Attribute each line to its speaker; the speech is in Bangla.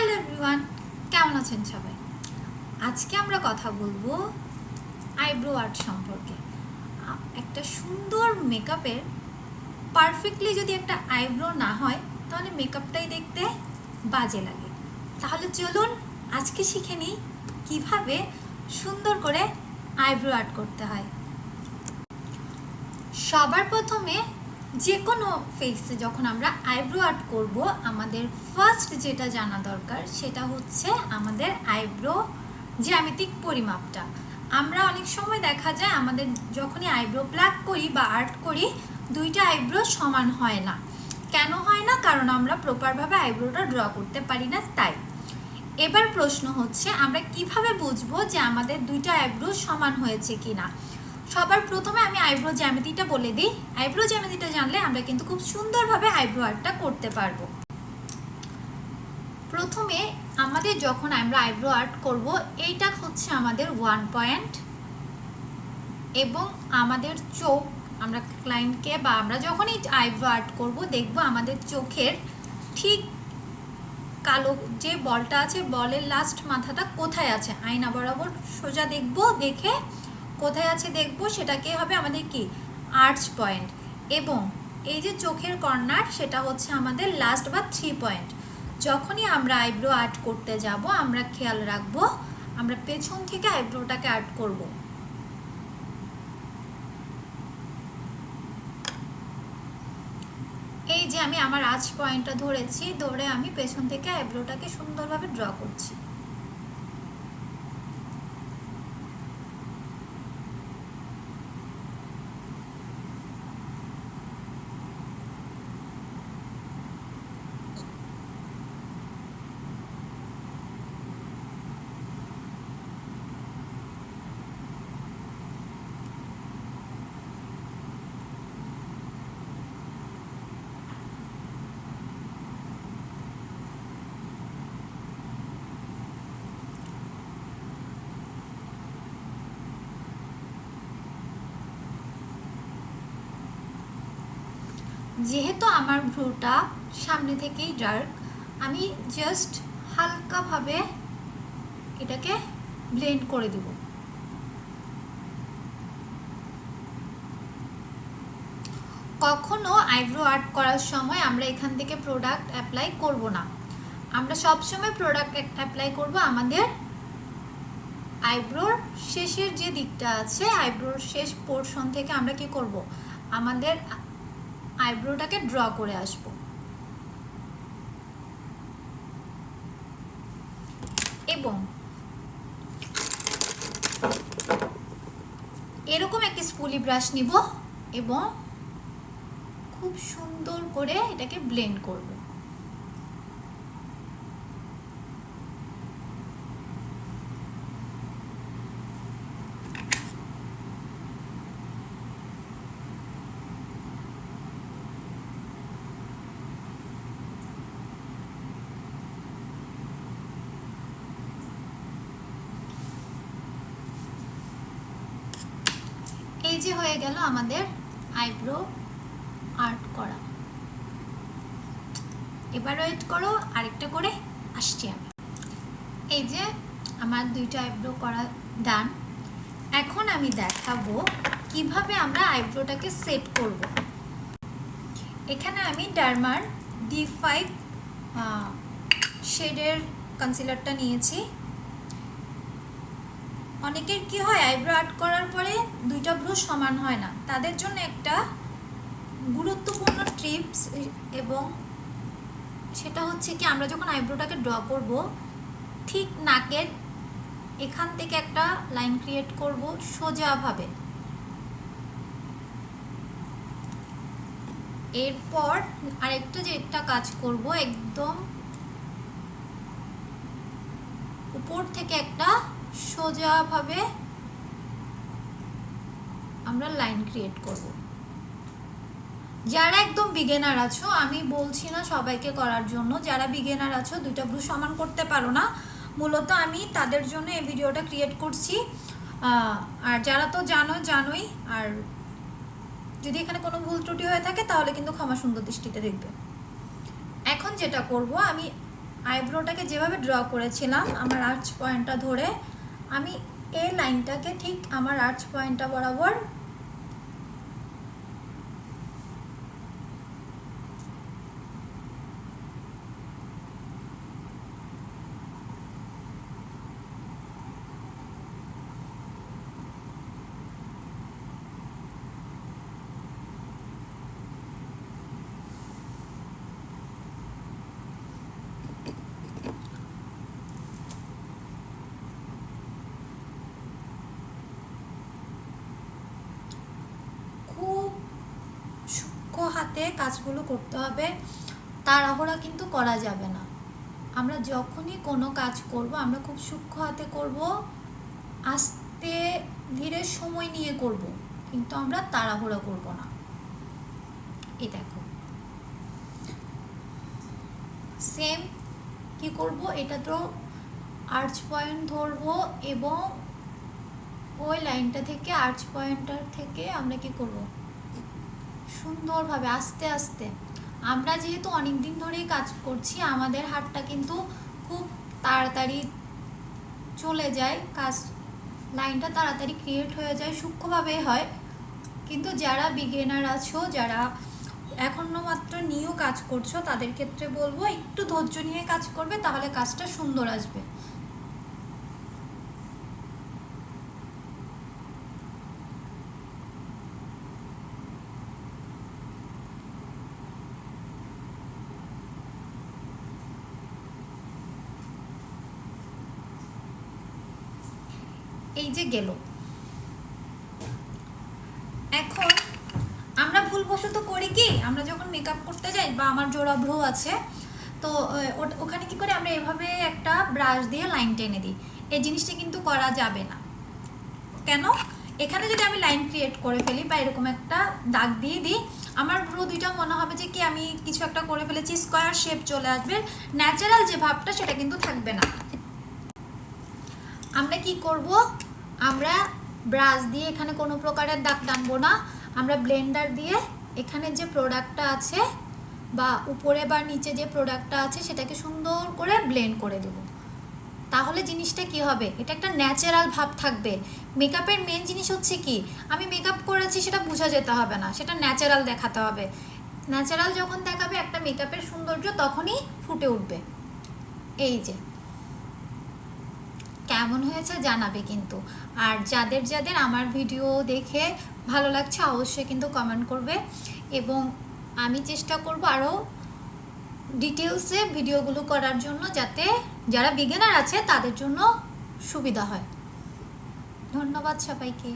Speaker 1: হ্যালো এভরিওয়ান, কেমন আছেন সবাই? আজকে আমরা কথা বলবো আইব্রো আর্ট সম্পর্কে। একটা সুন্দর মেকআপের পারফেক্টলি যদি একটা আইব্রো না হয় তাহলে মেকআপটাই দেখতে বাজে লাগে। তাহলে চলুন আজকে শিখে নিই কীভাবে সুন্দর করে আইব্রো আর্ট করতে হয়। সবার প্রথমে যে কোনো ফেসে যখন আমরা আইব্রো আর্ট করব, আমাদের ফার্স্ট যেটা জানা দরকার সেটা হচ্ছে আমাদের আইব্রো জ্যামিতিক পরিমাপটা। আমরা অনেক সময় দেখা যায় আমাদের যখনই আইব্রো প্লাক করি বা আর্ট করি, দুইটা আইব্রো সমান হয় না। কেন হয় না? কারণ আমরা প্রপারভাবে আইব্রোটা ড্র করতে পারি না। তাই এবার প্রশ্ন হচ্ছে আমরা কিভাবে বুঝবো যে আমাদের দুইটা আইব্রো সমান হয়েছে কিনা। সবার প্রথমে আমি আইব্রো জ্যামিতিটা বলে দিই। আইব্রো জ্যামিতিটা জানলে আমরা কিন্তু খুব সুন্দরভাবে আইব্রো আর্টটা করতে পারবো। প্রথমে আমাদের যখন আমরা আইব্রো আর্ট করব, এইটা হচ্ছে আমাদের 1 পয়েন্ট এবং আমাদের চোখ, আমরা ক্লায়েন্টকে বা আমরা যখনই আইব্রো আর্ট করব দেখব আমাদের চোখের ঠিক কালো যে বলটা আছে, বলের লাস্ট মাথাটা কোথায় আছে, আয়না বরাবর সোজা দেখব, দেখে কোথায় আছে দেখব, সেটাকে হবে আমাদের কি আর্চ পয়েন্ট। এবং এই যে চোখের কর্নার, সেটা হচ্ছে আমাদের লাস্ট বা 3 পয়েন্ট। যখনই আমরা আইব্রো আর্ট করতে যাব আমরা খেয়াল রাখবো আমরা পেছন থেকে আইব্রোটাকে আর্ট করব। এই যে আমি আমার আর্চ পয়েন্টটা ধরেছি, ধরে আমি পেছন থেকে আইব্রোটাকে সুন্দরভাবে ড্র করছি। যেহেতু আমার ভ্রুটা সামনে থেকেই ডার্ক, আমি জাস্ট হালকাভাবে এটাকে ব্লেন্ড করে দেব। কখনো আইব্রো আর্ট করার সময় আমরা এখান থেকে প্রোডাক্ট অ্যাপ্লাই করব না। আমরা সবসময় প্রোডাক্ট অ্যাপ্লাই করব আমাদের আইব্রোর শেষের যে দিকটা আছে, আইব্রোর শেষ পোর্শন থেকে আমরা কি করব, আমাদের আইব্রোটাকে ড্র করে আসব। এবং এরকম একটি স্পুলি ব্রাশ নিব এবং খুব সুন্দর করে এটাকে ব্লেন্ড করব। এই যে হয়ে গেল আমাদের আইব্রো আর্ট করা। এবার ওয়েট করো, আরেকটা করে আসছি আমি। এই যে আমার দুইটা আইব্রো করা ডান। এখন আমি দেখাবো কিভাবে আমরা আইব্রোটাকে সেট করব। এখানে আমি ডার্মার D5 শেডের কনসিলারটা নিয়েছি। অনেকের কি হয়, আইব্রো আর্ট করার পরে দুইটা ভ্রু সমান হয় না, তাদের জন্য একটা গুরুত্বপূর্ণ টিপস, এবং সেটা হচ্ছে কি আমরা যখন আইব্রোটাকে ড্র করব ঠিক নাকের এখান থেকে একটা লাইন ক্রিয়েট করব সোজাভাবে। এরপর আরেকটা যেটা কাজ করব, একদম উপর থেকে একটা সোজাভাবে আমরা লাইন ক্রিয়েট করব। যারা একদম বিগিনার আছো, আমি বলছি না সবাইকে করার জন্য, যারা বিগিনার আছো দুইটা ভ্রু সমান করতে পারো না, মূলত আমি তাদের জন্য এই ভিডিওটা ক্রিয়েট করছি। আর যারা তো জানোই, আর যদি এখানে কোনো ভুল ত্রুটি হয়ে থাকে তাহলে কিন্তু ক্ষমা সুন্দর দৃষ্টিতে দেখবে। এখন যেটা করব, আমি আইব্রোটাকে যেভাবে ড্র করেছিলাম আমার আর্চ পয়েন্টটা ধরে, আমি এই লাইনটাকে ঠিক আমার আর্চ পয়েন্টটা বরাবর হাতে কাজগুলো করতে হবে, তাড়াহুড়া কিন্তু করা যাবে না। আমরা যখনই কোনো কাজ করব আমরা খুব সূক্ষ্ম হাতে করব, আস্তে ধীরে সময় নিয়ে করব, কিন্তু আমরা তাড়াহুড়া করব না। এই দেখো সেম কি করব, এটা তো আর্চ পয়েন্ট ধরবো এবং ওই লাইনটা থেকে আর্চ পয়েন্টটার থেকে আমরা কি করব, সুন্দরভাবে আস্তে আস্তে। আমরা যেহেতু অনেক দিন ধরেই কাজ করছি, আমাদের হাতটা কিন্তু খুব তাড়াতাড়ি চলে যায়, কাজ লাইনটা তাড়াতাড়ি ক্রিয়েট হয়ে যায়, সূক্ষ্মভাবে হয়। কিন্তু যারা বিগিনার আছো, যারা এখনো মাত্র নিউ কাজ করছো, তাদের ক্ষেত্রে বলবো একটু ধৈর্য নিয়ে কাজ করবে, তাহলে কাজটা সুন্দর আসবে। এই যে গেল, এখন আমরা ভুলবশত করি কি, আমরা যখন মেকআপ করতে যাই বা আমার জোড়া ভ্রু আছে, তো ওখানে কি করে আমরা এভাবে একটা ব্রাশ দিয়ে লাইন টেনে দিই। এই জিনিসটা কিন্তু করা যাবে না। কেন? এখানে যদি আমি লাইন ক্রিয়েট করে ফেলি বা এরকম একটা দাগ দিয়ে দিই, আমার ভ্রু দুইটা মনে হবে যে কি আমি কিছু একটা করে ফেলেছি, স্কোয়ার শেপ চলে আসবে, ন্যাচারাল যে ভাবটা সেটা কিন্তু থাকবে না। আমরা কি করব, আমরা ব্রাশ দিয়ে এখানে কোনো প্রকারের দাগ টানবো না, আমরা ব্লেন্ডার দিয়ে এখানে যে প্রোডাক্টটা আছে বা উপরে বা নিচে যে প্রোডাক্টটা আছে সেটাকে সুন্দর করে ব্লেন্ড করে দেব। তাহলে জিনিসটা কি হবে, এটা একটা ন্যাচারাল ভাব থাকবে। মেকআপের মেন জিনিস হচ্ছে কি, আমি মেকআপ করেছি সেটা বোঝা যেতে হবে না, সেটা ন্যাচারাল দেখাতে হবে। ন্যাচারাল যখন দেখাবে একটা মেকআপের সৌন্দর্য তখনই ফুটে উঠবে। এই যে কেমন হয়েছে জানাবে কিন্তু। আর যাদের যাদের আমার ভিডিও দেখে ভালো লাগছে অবশ্যই কিন্তু কমেন্ট করবে, এবং আমি চেষ্টা করব আরও ডিটেলসে ভিডিওগুলো করার জন্য, যাতে যারা বিগিনার আছে তাদের জন্য সুবিধা হয়। ধন্যবাদ সবাইকে।